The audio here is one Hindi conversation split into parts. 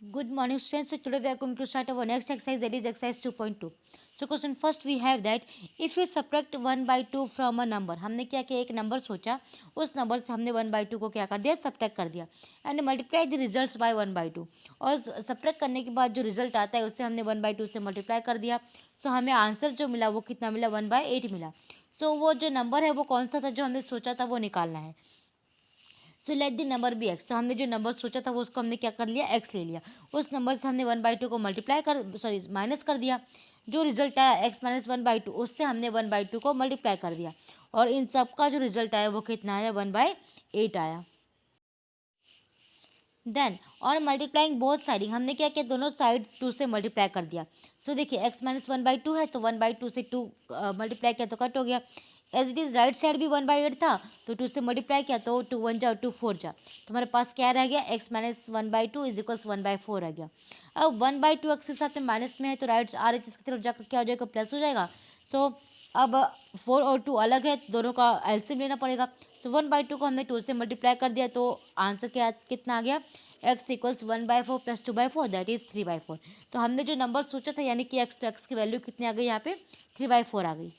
Good morning, students. So today we are going to start our next exercise, that is exercise 2.2. So question first we have that if you subtract 1/2 from a number, हमने क्या किया, एक नंबर सोचा, उस नंबर से हमने 1/2 को क्या कर दिया, सब्ट्रैक्ट कर दिया and multiply the results bye 1/2, और सब्ट्रैक्ट करने के बाद जो रिजल्ट आता है उससे हमने 1/2 से मल्टीप्लाई कर दिया. सो हमें आंसर जो मिला वो कितना मिला, 1/8 मिला. सो वो जो नंबर है वो कौन सा था जो हमने सोचा था वो निकालना है. So let the number be x. तो हमने जो नंबर सोचा था वो उसको हमने क्या कर लिया, एक्स ले लिया. उस नंबर से हमने 1/2 को मल्टीप्लाई कर माइनस कर दिया. जो रिजल्ट आया एक्स माइनस 1/2, उससे हमने 1/2 को मल्टीप्लाई कर दिया और इन सब का जो रिजल्ट आया वो कितना आया, 1/8 आया. देन और मल्टीप्लाइंग बोथ साइडिंग, हमने क्या किया, दोनों साइड 2 से मल्टीप्लाई कर दिया. सो देखिए एक्स माइनस 1/2 है तो 1/2 से 2 मल्टीप्लाई किया तो कट हो गया. As it is right side भी 1/8 था तो 2 से मल्टीप्लाई किया तो 2 1 जा 2 4 जा, तो हमारे पास क्या रह गया, एक्स माइनस 1/2 इज इक्वल्स 1/4 रह गया. अब 1/2 एक्स के साथ में माइनस में है तो राइट आर एच की तरफ जाकर क्या हो जाएगा, प्लस हो जाएगा. तो अब 4 और 2 अलग है, दोनों का एलसीएम लेना पड़ेगा. तो 1/2 को हमने 2 से मल्टीप्लाई कर दिया तो आंसर क्या कितना आ गया, x equals 1/4 plus 2/4 that is 3/4. तो हमने जो नंबर सोचा था यानी कि एक्स, तो एक्स की वैल्यू कितनी आ गई, यहाँ पे 3/4 आ गई.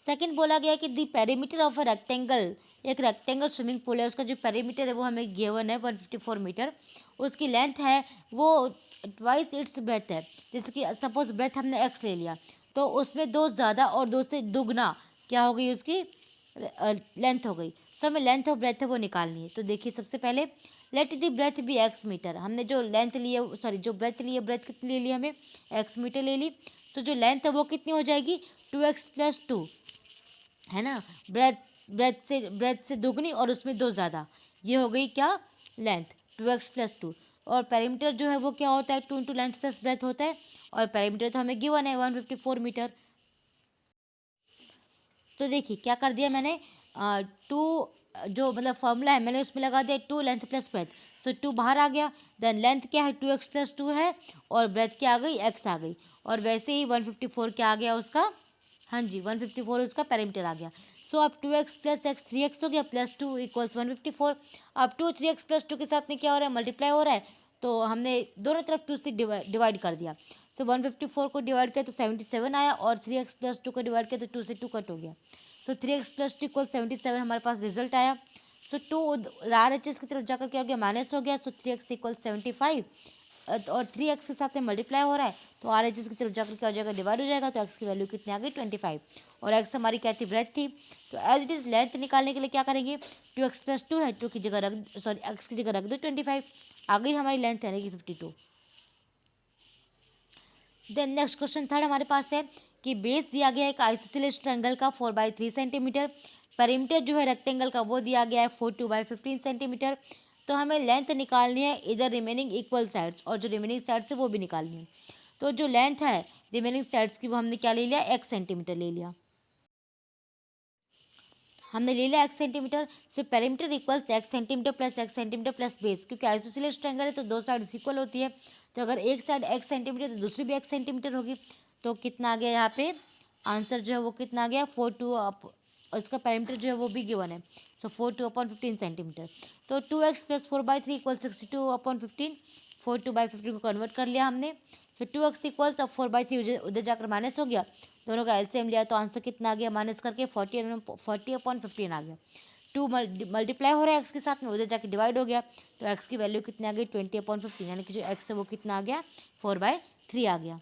सेकंड बोला गया कि दी पेरीमीटर ऑफ अ रेक्टेंगल, एक रेक्टेंगल स्विमिंग पूल है, उसका जो पेरीमीटर है वो हमें गिवन है 154 मीटर. उसकी लेंथ है वो ट्वाइस इट्स ब्रेथ है. जैसे कि सपोज ब्रेथ हमने एक्स ले लिया तो उसमें 2 ज़्यादा और 2 से दुगना क्या हो गई, उसकी लेंथ हो गई. तो हमें लेंथ ऑफ ब्रेथ है वो निकालनी है. तो देखिए सबसे पहले let the breadth be x metre. हमने जो लेंथ ली है, सॉरी जो ब्रेथ ली है, ब्रेथ कितनी ले ली, हमें एक्स मीटर ले ली. तो जो लेंथ है वो कितनी हो जाएगी, 2x प्लस 2 है ना. ब्रेथ ब्रेथ से दुगनी और उसमें 2 ज़्यादा, ये हो गई क्या, लेंथ 2x प्लस 2. और पेरीमीटर जो है वो क्या होता है, 2 इंटू लेंथ प्लस ब्रेथ होता है, और पेरीमीटर तो हमें गिवन है 154 मीटर. तो देखिए क्या कर दिया मैंने, 2 जो मतलब फॉर्मूला है मैंने उसमें लगा दिया 2 लेंथ प्लस ब्रेथ. तो 2 बाहर आ गया. देन लेंथ क्या है, 2x प्लस 2 है, और ब्रेथ क्या आ गई, x आ गई. और वैसे ही 154 क्या आ गया उसका, हाँ जी 154 उसका पैरामीटर आ गया. सो अब 2x प्लस एक्स 3x हो गया, प्लस 2 इक्वल्स 154. अब 2 3x प्लस 2 के साथ में क्या हो रहा है, मल्टीप्लाई हो रहा है. तो हमने दोनों तरफ 2 से डिवाइड कर दिया. तो 154 को डिवाइड किया तो 77 आया, और 3x प्लस 2 को डिवाइड किया तो 2 से 2 कट हो गया. तो 3x प्लस 2 इक्वल 77 हमारे पास रिजल्ट आया. सो 2 आर एच एस की तरफ जाकर क्या हो गया, माइनस हो गया. सो 3x इक्वल 75, और 3x के साथ में मल्टीप्लाई हो रहा है तो आर एच एस की तरफ जाकर क्या हो जाएगा, डिवाइड हो जाएगा. तो एक्स की वैल्यू कितनी आ गई, 25. और एक्स हमारी क्या थी, ब्रेथ थी. तो एज इट इज़ लेंथ निकालने के लिए क्या करेंगे, 2x प्लस 2 है, 2 की जगह रख, सॉरी एक्स की जगह रख दो 25, आ गई हमारी लेंथ यानी कि 52. देन नेक्स्ट क्वेश्चन थर्ड हमारे पास है कि बेस दिया गया है एक आइसोसेलेस ट्रायंगल का 4/3 सेंटीमीटर. पेरीमीटर जो है रेक्टेंगल का वो दिया गया है 42/15 सेंटीमीटर. तो हमें लेंथ निकालनी है इधर रिमेनिंग इक्वल साइड्स, और जो रिमेनिंग साइड्स है वो भी निकालनी है. तो जो लेंथ है रिमेनिंग साइड्स की वो हमने क्या ले लिया, एक्स सेंटीमीटर ले लिया. हमने ले लिया x centimetre. So perimeter equals x centimetre plus base, क्योंकि आइसोसेलेस ट्रायंगल है तो दो साइड इक्वल होती है. तो अगर एक साइड एक्स सेंटीमीटर तो दूसरी भी एक्स सेंटीमीटर होगी. तो कितना आ गया यहाँ पे आंसर जो है वो कितना आ गया, 42 अप, और इसका पेरीमीटर जो है वो भी गिवन है. सो 42/15 सेंटीमीटर. तो 2x प्लस 4/3 इक्वल 62/15. 42/15 को कन्वर्ट कर लिया हमने. तो 2x इक्वल्स अब 4/3 उधर जाकर माइनस हो गया, दोनों का एलसीएम लिया तो आंसर कितना आ गया, माइनस करके 40/15 आ गया. 2 मल्टीप्लाई हो रहा है एक्स के साथ में, उधर जाके डिवाइड हो गया. तो एक्स की वैल्यू कितनी आ गई, 20/15, यानी कि जो एक्स है वो कितना आ गया, 4/3 आ गया.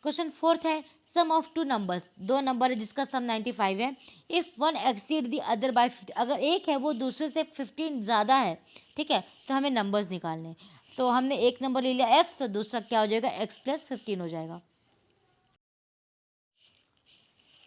क्वेश्चन फोर्थ है सम ऑफ टू नंबर्स. दो नंबर है जिसका सम 95 है. If one exceed the other by 50, अगर एक है वो दूसरे से 15 ज़्यादा है, ठीक है, तो हमें नंबर्स निकालने. तो हमने एक नंबर ले लिया एक्स, तो दूसरा क्या हो जाएगा, एक्स प्लस 15 हो जाएगा.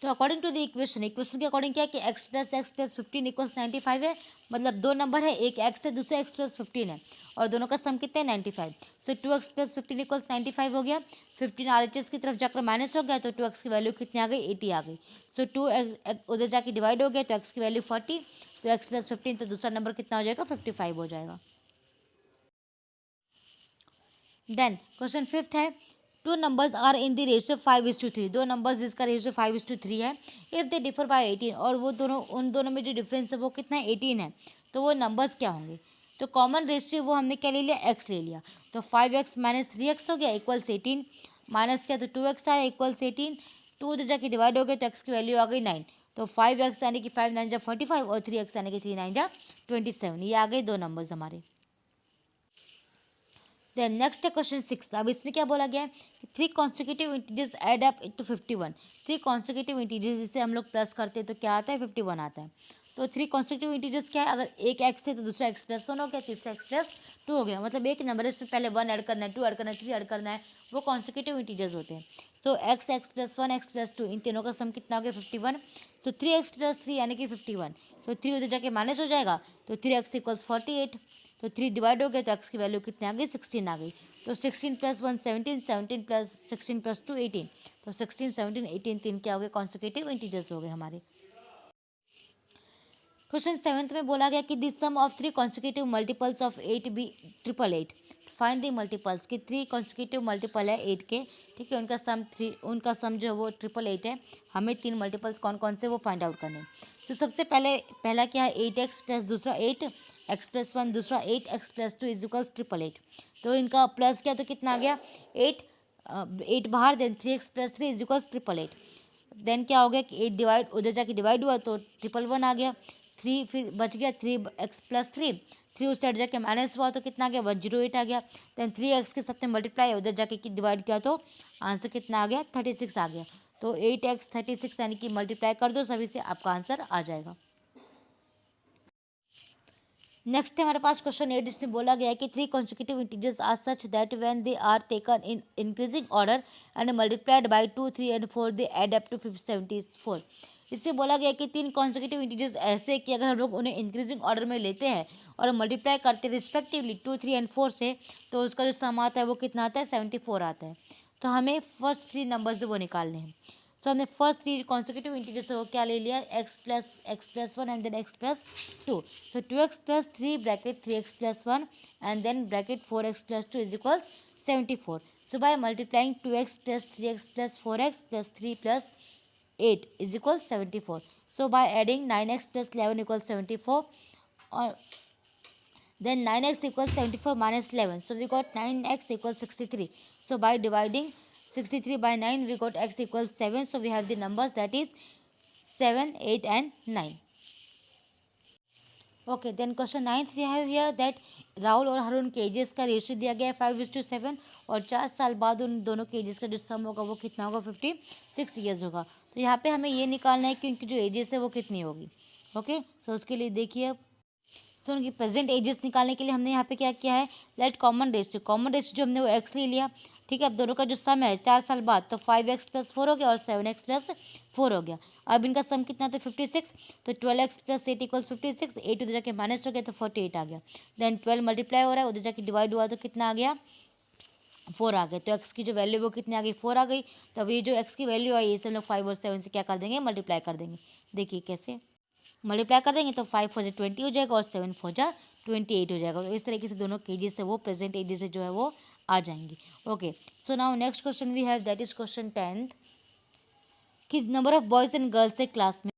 तो अकॉर्डिंग टू द इक्वेशन के अकॉर्डिंग क्या है कि x प्लस 15 इक्वल्स 95 है. मतलब दो नंबर है, एक x है दूसरा x प्लस 15 है, और दोनों का सम कितना है, 95. तो 2x प्लस 15 इक्वल्स 95 हो गया. 15 आर एच एस की तरफ जाकर माइनस हो गया तो 2x की वैल्यू कितनी आ गई, 80 आ गई. सो 2x उधर जाके डिवाइड हो गया तो x की वैल्यू 40. तो x प्लस 15, तो दूसरा नंबर कितना हो जाएगा, 55 हो जाएगा. देन क्वेश्चन फिफ्थ है two numbers are in the ratio 5:3. दो नंबर्स जिसका रेशियो 5:3 है. इफ़ दे डिफर बाय 18, और वो दोनों, उन दोनों में जो डिफरेंस है वो कितना है, 18 है. तो वो नंबर्स क्या होंगे. तो कॉमन रेशियो वो हमने क्या ले लिया, एक्स ले लिया। तो 5x माइनस 3x हो गया इक्वल्स 18, माइनस किया तो 2x आया इक्वल्स 18, 2 उधर जाके डिवाइड हो गया तो x की वैल्यू आ गई 9। तो 5x यानी कि 5 9 जा 45 और 3x यानी कि 3 9 जा 27। ये आ गए दो नंबर्स हमारे। देन नेक्स्ट है क्वेश्चन 6। अब इसमें क्या बोला गया है कि 3 consecutive integers add up to 51। 3 consecutive integers जिसे हम लोग प्लस करते हैं तो क्या आता है, 51 आता है। तो 3 कॉन्सिक्यूटिव इंटीजर्स क्या है, अगर एक एक्स है तो दूसरा एक्स प्लस 1 हो गया, तीसरा एक्स प्लस 2 हो गया। मतलब एक नंबर है इसमें पहले 1 ऐड करना है, 2 ऐड करना है, 3 ऐड करना है, वो कॉन्सिक्यूटिव इंटीजर्स होते हैं। तो x x plus 1 x plus 2 इन तीनों का सम कितना हो गया, 51। तो 3x प्लस 3 यानी कि 51। तो 3 उधर जाके माइनस हो जाएगा तो 3x इक्वल्स 48। तो 3 डिवाइड हो गया तो x की वैल्यू कितनी आ गई, 16 आ गई। तो 16 प्लस 1 17, 17 प्लस 16 प्लस 2 18। तो 16 17 18 तीन क्या हो गए, कॉन्सिक्यूटिव इंटीजर्स हो गए हमारे। क्वेश्चन 7 में बोला गया कि the sum of 3 consecutive multiples of 8 be 888। Find the multiples कि 3 कॉन्सिक्यूटिव मल्टीपल है 8 के, ठीक है, उनका सम जो है वो 888 है। हमें 3 मल्टीपल्स कौन कौन से वो फाइंड आउट करने हैं। तो सबसे पहला क्या है, 8x प्लस दूसरा 8x प्लस 1 दूसरा 8x प्लस 2 इज इक्वल्स 888। तो इनका प्लस किया तो कितना आ गया, 8 बाहर, then 3x plus 3 is equals 888। Then क्या हो गया कि 8 डिवाइड उधर जाके डिवाइड हुआ तो 111 आ गया। 3 फिर बच गया 3x प्लस 3, 3 उस साइड जाके माइनस हुआ तो कितना आ गया, 108 आ गया। देन 3x के साथ में मल्टीप्लाई उधर जाके डिवाइड किया तो आंसर कितना आ गया, 36 आ गया। तो 8x 36 यानी कि मल्टीप्लाई कर दो सभी से, आपका आंसर आ जाएगा। नेक्स्ट है हमारे पास क्वेश्चन 8। इसमें बोला गया है कि 3 consecutive integers are such that when they are taken in increasing order and multiplied by 2 3 and 4 they add up to 74। इससे बोला गया कि 3 कॉन्सिक्यूटिव इंटीजर्स ऐसे कि अगर हम लोग उन्हें इंक्रीजिंग ऑर्डर में लेते हैं और मल्टीप्लाई करते हैं रिस्पेक्टिवली 2 3 एंड 4 से, तो उसका जो सम आता है वो कितना आता है, 74 आता है। तो हमें फर्स्ट 3 नंबर्स वो निकालने हैं। तो हमने फर्स्ट 3 कॉन्सिक्यूटिव इंटीजर्स को क्या ले लिया, x plus 1 and then x plus 2। तो 2x plus 3 bracket 3x plus 1 and then bracket 4x plus 2 is equal 74। So by multiplying 2x plus 3x plus 4x plus 3 plus 8 is equal 74. So by adding 9x plus 11 equals 74, or then 9x equals 74 minus 11. So we got 9x equals 63. So by dividing 63 by 9 we got x equals 7. So we have the numbers that is 7, 8 and 9. Okay then question 9 we have here that Rahul और हरुण के एजेस का रेशियो दिया गया है 5:7 और 4 साल बाद उन दोनों के एजेस का जो सम होगा वो कितना होगा, 56 ईयर्स होगा। तो यहाँ पे हमें ये निकालना है कि उनकी जो एजेस है वो कितनी होगी। ओके सो उसके लिए देखिए अब, तो उनकी प्रेजेंट एजेस निकालने के लिए हमने यहाँ पे क्या किया है, लेट कॉमन रेशियो जो हमने वो एक्स ले लिया, ठीक है। अब दोनों का जो सम है 4 साल बाद तो 5x प्लस 4 हो गया और 7x प्लस 4 हो गया। अब इनका सम कितना था, 56। तो 12x प्लस 8 इक्वल्स 56, 8 उधर जाके माइनस हो गया तो 48 आ गया। देन 12 मल्टीप्लाई हो रहा है, उधर जाके डिवाइड हुआ तो कितना आ गया, 4 आ गया। तो x की जो वैल्यू वो कितनी आ गई, 4 आ गई। तो अब ये जो x की वैल्यू आई इसे हम लोग 5 और 7 से क्या कर देंगे, मल्टीप्लाई कर देंगे। देखिए कैसे मल्टीप्लाई कर देंगे तो 5 4 20 हो जाएगा और 7 4 28 हो जाएगा। तो इस तरीके से दोनों केजेस से वो प्रेजेंट एजेस से जो है वो आ जाएंगी। Okay so now next question we have that is question 10 कि number of boys and girls है क्लास में,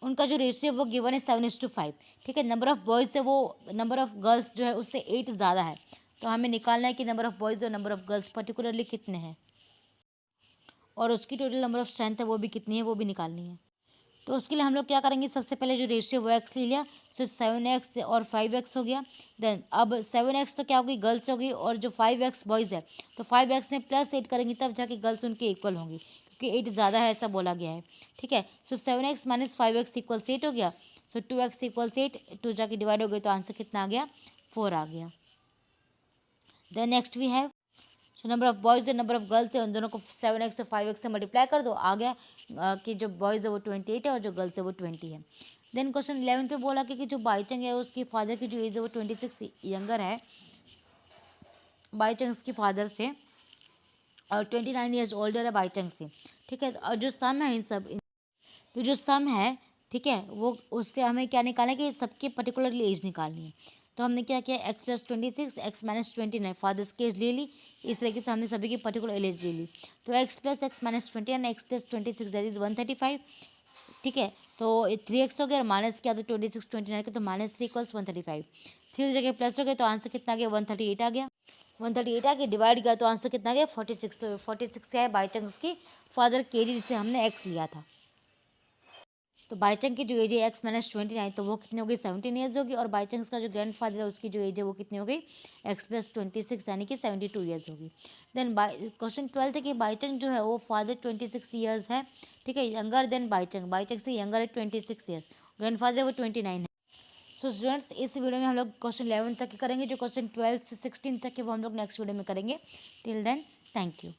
उनका जो रेशियो वो गिवन है 7:5, ठीक है। नंबर ऑफ बॉयज़ है वो नंबर ऑफ गर्ल्स जो है उससे 8 ज़्यादा है। तो हमें निकालना है कि नंबर ऑफ बॉयज़ और नंबर ऑफ गर्ल्स पर्टिकुलरली कितने हैं और उसकी टोटल नंबर ऑफ स्ट्रेंथ है वो भी कितनी है, वो भी निकालनी है। तो उसके लिए हम लोग क्या करेंगे, सबसे पहले जो रेशियो वो एक्स ले लिया, तो 7x और 5x हो गया। देन अब 7x तो क्या होगी, गर्ल्स होगी, और जो 5x बॉयज़ है तो 5x में प्लस 8 करेंगे तब जाके गर्ल्स उनके इक्वल होंगी, क्योंकि 8 ज़्यादा है ऐसा बोला गया है, ठीक है। सो 7x माइनस 5x इक्वल्स 8 हो गया। सो 2x इक्वल्स 8, 2 जाके डिवाइड हो गए तो आंसर कितना आ गया, 4 आ गया। Then next we have so number of boys और नंबर ऑफ गर्ल्स है, उन दोनों को 7x और 5x से मल्टीप्लाई कर दो, आ गया कि जो बॉयज़ है वो 28 है और जो गर्ल्स है वो 20 है। देन क्वेश्चन 11 पे बोला कि जो बाईचंग है उसकी फादर की जो एज है वो 26 यंगर है बाईचंग की फादर से, और 29 ईयर्स ओल्डर है बाईचंग से, ठीक है। और जो सम है इन सब तो जो सम है, ठीक है, वो उसके हमें क्या निकालना है कि सबकी पर्टिकुलरली एज निकालनी है। तो हमने क्या किया, x plus 26 x minus 29 father's की एज ले ली। इस तरीके से हमने सभी की पर्टिकुलर एज ले ली। तो x plus x minus 29 x plus 26 that is 135, ठीक है। तो 3x हो गया, माइनस किया तो 26 29 का तो माइनस 3 इक्वल्स 135। 3 जगह प्लस हो गया तो आंसर कितना आ गया 138 आ गया। 138 आके डिवाइड किया तो आंसर कितना गया 46। तो 46 क्या है बाई चांस की फादर केजी जिसे हमने एक्स लिया था। तो बाई चांस की जो एज है एक्स माइनस 29 तो वो कितनी होगी 17 ईयर्स होगी। और बाई चांस का जो ग्रैंड फादर है उसकी जो एज है वो कितनी हो गई एक्स प्लस 26 यानी कि 72 ईयर्स होगी। देन बाई क्वेश्चन 12 है कि बाई चांस जो है वो फादर 26 ईयर्स है, ठीक है, यंगर देन बाई चांस से यंगर है 26 ईयर्स, ग्रैंड फादर वो 29 है। सो स्टूडेंट्स इस वीडियो में हम लोग क्वेश्चन 11 तक के करेंगे, जो क्वेश्चन 12 से 16 तक के वो हम लोग नेक्स्ट वीडियो में करेंगे। Till then thank you.